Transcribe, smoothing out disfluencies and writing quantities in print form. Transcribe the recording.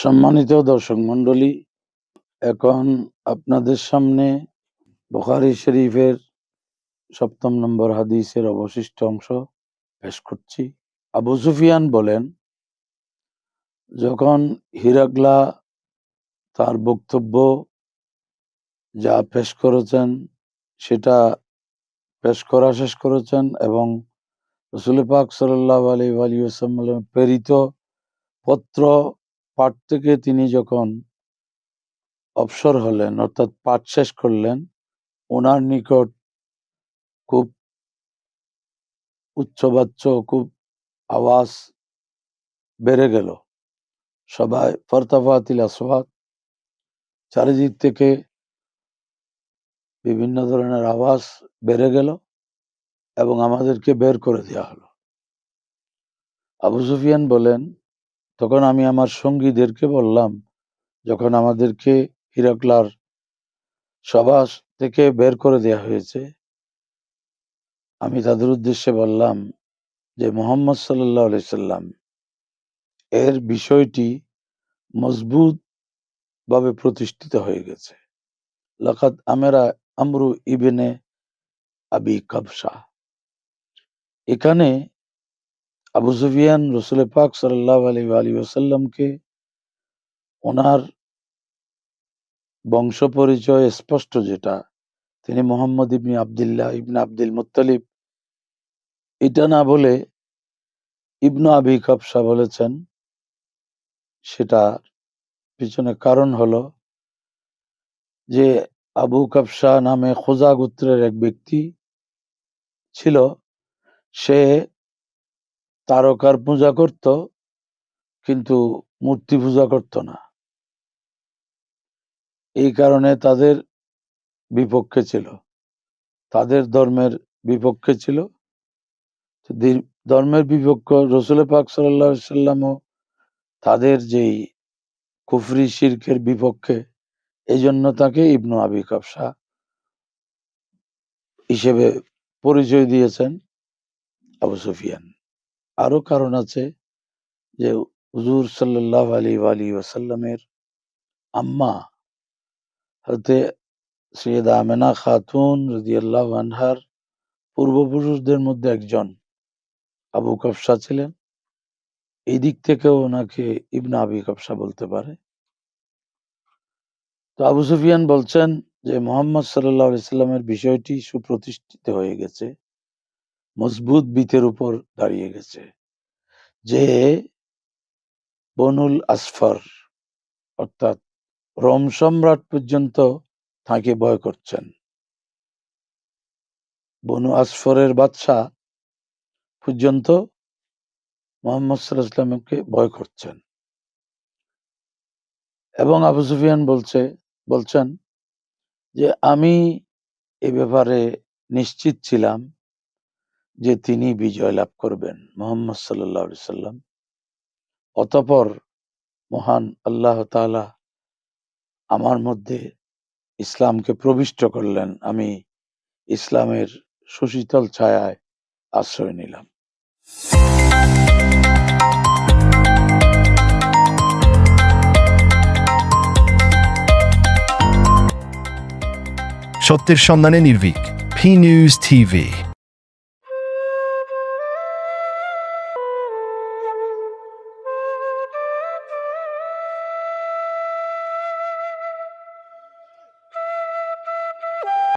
সম্মানিত দর্শক মণ্ডলী, এখন আপনাদের সামনে বুখারী শরীফের ৭ম নম্বর হাদিসের অবশিষ্ট অংশ পেশ করছি। আবু সুফিয়ান বলেন, যখন হিরাক্লা তার বক্তব্য যা পেশ করেছেন সেটা পেশ করা শেষ করেছেন এবং রাসূল পাক সাল্লাল্লাহু আলাইহি ওয়াসাল্লাম প্রেরিত পত্র পাঠ থেকে তিনি যখন অবসর হলেন, অর্থাৎ পাঠ শেষ করলেন, ওনার নিকট খুব উচ্চবাচ্য, খুব আওয়াজ বেড়ে গেল। সবাই ফারতাফাতিল আসওয়াত, চারিদিক থেকে বিভিন্ন ধরনের আওয়াজ বেড়ে গেল এবং আমাদেরকে বের করে দেওয়া হলো। আবু সুফিয়ান বলেন, তখন আমি আমার সঙ্গীদেরকে বললাম, যখন আমাদেরকে হিরাক্লার সভা থেকে বের করে দেওয়া হয়েছে, আমি তাদের উদ্দেশ্যে বললাম যে মুহাম্মদ সাল্লাল্লাহু আলাইহি সাল্লাম এর বিষয়টি মজবুত ভাবে প্রতিষ্ঠিত হয়ে গেছে। লাকাদ আমেরা আমরু ইবনে আবি কাবসা। এখানে আবু সুফিয়ান রাসূল পাক সাল্লাল্লাহু আলাইহি ওয়াসাল্লামকে ওনার বংশ পরিচয় স্পষ্ট, যেটা তিনি মুহাম্মদ ইবনে আব্দুল্লাহ ইবনে আব্দুল মুত্তালিব, এটা না বলে ইবনু আবি কাবসা বলেছেন। সেটার পিছনে কারণ হলো যে আবু কাবসা নামে খোজা গোত্রের এক ব্যক্তি ছিল। সে তারকার পূজা করত, কিন্তু মূর্তি পূজা করত না। এই কারণে তাদের বিপক্ষে ছিল, তাদের ধর্মের বিপক্ষে ছিল। ধর্মের বিপক্ষ রাসূল পাক সাল্লাল্লাহু আলাইহি সাল্লামও তাদের যেই কুফরি শিরকের বিপক্ষে, এই জন্য তাকে ইবনু আবি কাবসা হিসেবে পরিচয় দিয়েছেন আবু সুফিয়ান। আরো কারণ আছে যে হুজুর সাল্লাল্লাহু আলাইহি ওয়াসাল্লামের আম্মা হযরত সৈয়দা আমেনা খাতুন রাদিয়াল্লাহু আনহার পূর্বপুরুষদের মধ্যে একজন আবু কাবসা ছিলেন। এই দিক থেকেও ওনাকে ইবনে আবি কাবসা বলতে পারে। তো আবু সুফিয়ান বলছেন যে মুহাম্মদ সাল্লাল্লাহু আলাইহি সাল্লামের বিষয়টি সুপ্রতিষ্ঠিত হয়ে গেছে, মজবুত ভিতের উপর দাঁড়িয়ে গেছে, যে বনুল আসফর অর্থাৎ রোম সম্রাট পর্যন্ত তাকে ভয় করছেন। বনু আসফরের বাদশাহ পর্যন্ত মুহাম্মদ সাল্লাল্লাহু আলাইহি ওয়াসাল্লামকে ভয় করছেন। এবং আবু সুফিয়ান বলছেন যে আমি এ ব্যাপারে নিশ্চিত ছিলাম যে তিনি বিজয় লাভ করবেন, মুহাম্মদ সাল্লাল্লাহু আলাইহি সাল্লাম। অতঃপর মহান আল্লাহ তাআলা আমার মধ্যে ইসলামকে প্রবিষ্ট করলেন। আমি ইসলামের সুশীতল ছায়ায় আশ্রয় নিলাম। সত্যের সন্ধানে নির্ভীক, P News TV।